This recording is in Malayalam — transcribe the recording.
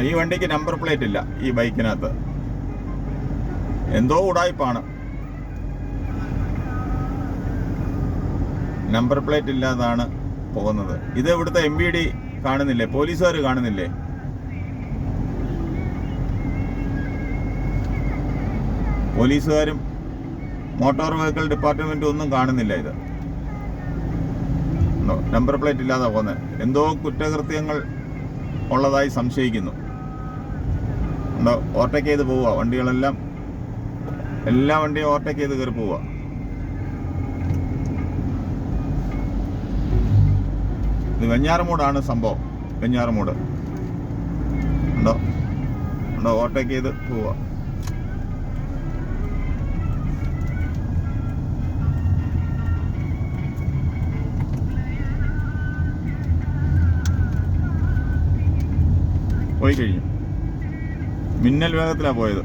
ഈ വണ്ടിക്ക് നമ്പർ പ്ലേറ്റ് ഇല്ല. ഈ ബൈക്കിനകത്ത് എന്തോ ഉടായ്പാണ്. നമ്പർ പ്ലേറ്റ് ഇല്ലാതാണ് പോകുന്നത്. ഇത് ഇവിടുത്തെ MVD കാണുന്നില്ലേ? പോലീസുകാർ കാണുന്നില്ലേ? പോലീസുകാരും മോട്ടോർ വെഹിക്കിൾ ഡിപ്പാർട്ട്മെന്റും ഒന്നും കാണുന്നില്ല. ഇത് നമ്പർ പ്ലേറ്റ് ഇല്ലാതെ പോകുന്നത്. എന്തോ കുറ്റകൃത്യങ്ങൾ ഉള്ളതായി സംശയിക്കുന്നു. ഓവർടേക്ക് ചെയ്ത് പോവുക. വണ്ടികളെല്ലാം എല്ലാ വണ്ടിയും ഓവർടേക്ക് ചെയ്ത് കയറി പോവുക. ഇത് വെഞ്ഞാറമൂടാണ് സംഭവം. വെഞ്ഞാറമൂട് ഉണ്ടോ ഓവർടേക്ക് ചെയ്ത് പോവുക. പോയി കഴിഞ്ഞു. മിന്നൽ വേഗത്തിലാണ് പോയത്.